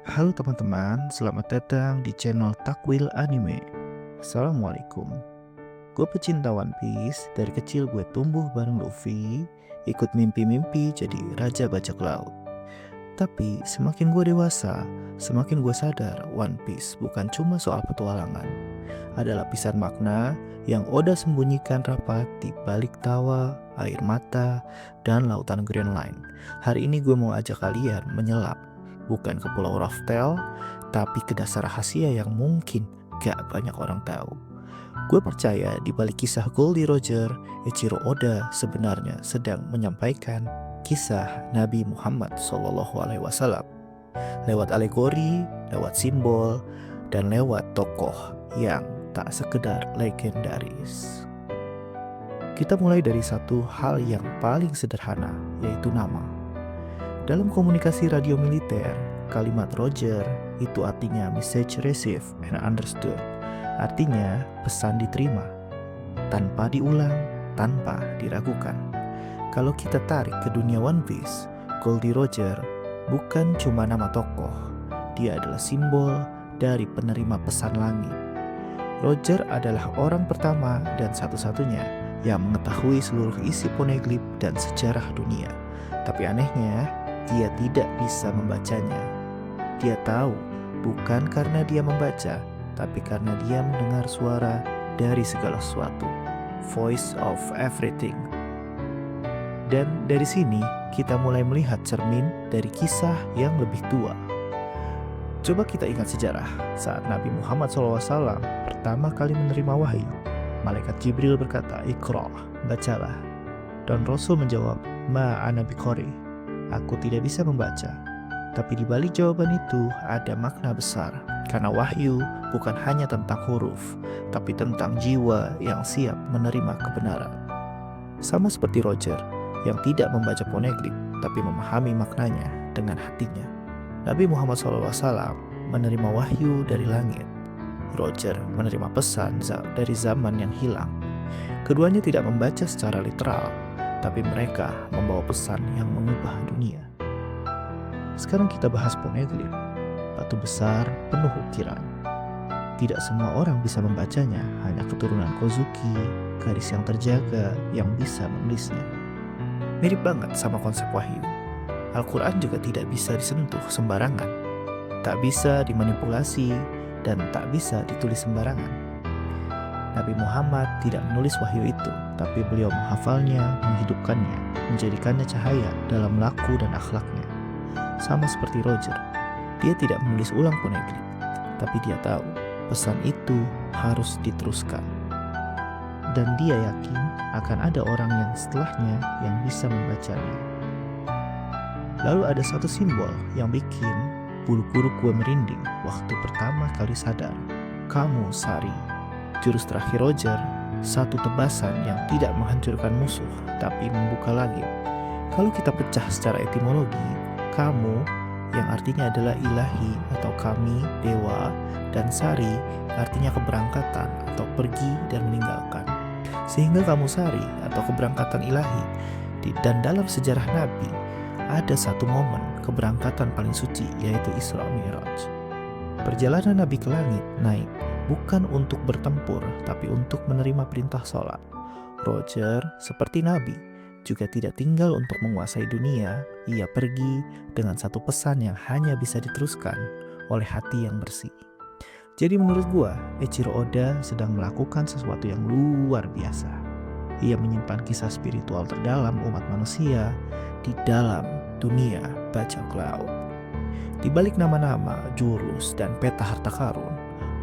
Halo teman-teman, selamat datang di channel Takwil Anime. Assalamualaikum. Gue pecinta One Piece, dari kecil gue tumbuh bareng Luffy, ikut mimpi-mimpi jadi raja bajak laut. Tapi semakin gue dewasa, semakin gue sadar One Piece bukan cuma soal petualangan. Ada lapisan makna yang Oda sembunyikan rapat di balik tawa, air mata, dan lautan Grand Line. Hari ini gue mau ajak kalian menyelam, bukan ke Pulau Raftel, tapi ke dasar rahasia yang mungkin gak banyak orang tahu. Gue percaya di balik kisah Goldie Roger, Eiichiro Oda sebenarnya sedang menyampaikan kisah Nabi Muhammad SAW lewat alegori, lewat simbol, dan lewat tokoh yang tak sekedar legendaris. Kita mulai dari satu hal yang paling sederhana, yaitu nama. Dalam komunikasi radio militer, kalimat Roger itu artinya message received and understood. Artinya pesan diterima, tanpa diulang, tanpa diragukan. Kalau kita tarik ke dunia One Piece, Goldie Roger bukan cuma nama tokoh, dia adalah simbol dari penerima pesan langit. Roger adalah orang pertama dan satu-satunya yang mengetahui seluruh isi poneglyph dan sejarah dunia. Tapi anehnya, dia tidak bisa membacanya. Dia tahu bukan karena dia membaca, tapi karena dia mendengar suara dari segala sesuatu. Voice of everything. Dan dari sini kita mulai melihat cermin dari kisah yang lebih tua. Coba kita ingat sejarah saat Nabi Muhammad SAW pertama kali menerima wahyu. Malaikat Jibril berkata, "Iqra, bacalah." Dan Rasul menjawab, "Ma ana biqari." Aku tidak bisa membaca. Tapi di balik jawaban itu ada makna besar. Karena wahyu bukan hanya tentang huruf, tapi tentang jiwa yang siap menerima kebenaran. Sama seperti Roger yang tidak membaca poneglyph, tapi memahami maknanya dengan hatinya. Nabi Muhammad SAW menerima wahyu dari langit. Roger menerima pesan dari zaman yang hilang. Keduanya tidak membaca secara literal, tapi mereka membawa pesan yang mengubah dunia. Sekarang kita bahas poneglyph, batu besar penuh ukiran. Tidak semua orang bisa membacanya, hanya keturunan Kozuki, garis yang terjaga yang bisa menulisnya. Mirip banget sama konsep wahyu. Al-Quran juga tidak bisa disentuh sembarangan, tak bisa dimanipulasi, dan tak bisa ditulis sembarangan. Nabi Muhammad tidak menulis wahyu itu, tapi beliau menghafalnya, menghidupkannya, menjadikannya cahaya dalam laku dan akhlaknya. Sama seperti Roger, dia tidak menulis ulang poneglyph, tapi dia tahu pesan itu harus diteruskan. Dan dia yakin akan ada orang yang setelahnya yang bisa membacanya. Lalu ada satu simbol yang bikin bulu kuduk gue merinding waktu pertama kali sadar. Kamu Sari. Jurus terakhir Roger, satu tebasan yang tidak menghancurkan musuh, tapi membuka langit. Kalau kita pecah secara etimologi, kamu yang artinya adalah ilahi atau kami, dewa, dan Sari artinya keberangkatan atau pergi dan meninggalkan. Sehingga kamu Sari atau keberangkatan ilahi. Dan dalam sejarah Nabi, ada satu momen keberangkatan paling suci, yaitu Isra Mi'raj. Perjalanan Nabi ke langit naik bukan untuk bertempur, tapi untuk menerima perintah sholat. Roger, seperti Nabi, juga tidak tinggal untuk menguasai dunia. Ia pergi dengan satu pesan yang hanya bisa diteruskan oleh hati yang bersih. Jadi menurut gua, Eiichiro Oda sedang melakukan sesuatu yang luar biasa. Ia menyimpan kisah spiritual terdalam umat manusia di dalam dunia bajak laut. Di balik nama-nama, jurus, dan peta harta karun,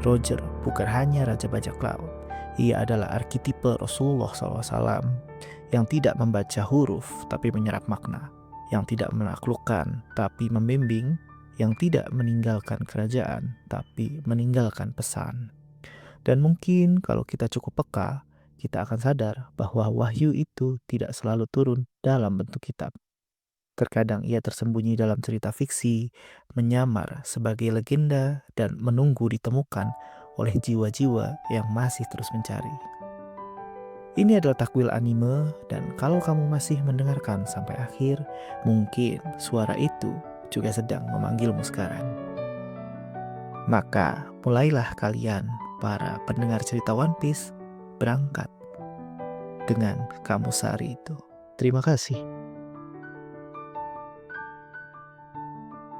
Roger bukan hanya raja bajak laut. Ia adalah arkitipe Rasulullah SAW yang tidak membaca huruf tapi menyerap makna, yang tidak menaklukkan tapi membimbing, yang tidak meninggalkan kerajaan tapi meninggalkan pesan. Dan mungkin kalau kita cukup peka, kita akan sadar bahwa wahyu itu tidak selalu turun dalam bentuk kitab. Terkadang ia tersembunyi dalam cerita fiksi, menyamar sebagai legenda, dan menunggu ditemukan oleh jiwa-jiwa yang masih terus mencari. Ini adalah Takwil Anime, dan kalau kamu masih mendengarkan sampai akhir, mungkin suara itu juga sedang memanggilmu sekarang. Maka mulailah kalian, para pendengar cerita One Piece, berangkat dengan Kamusari itu. Terima kasih.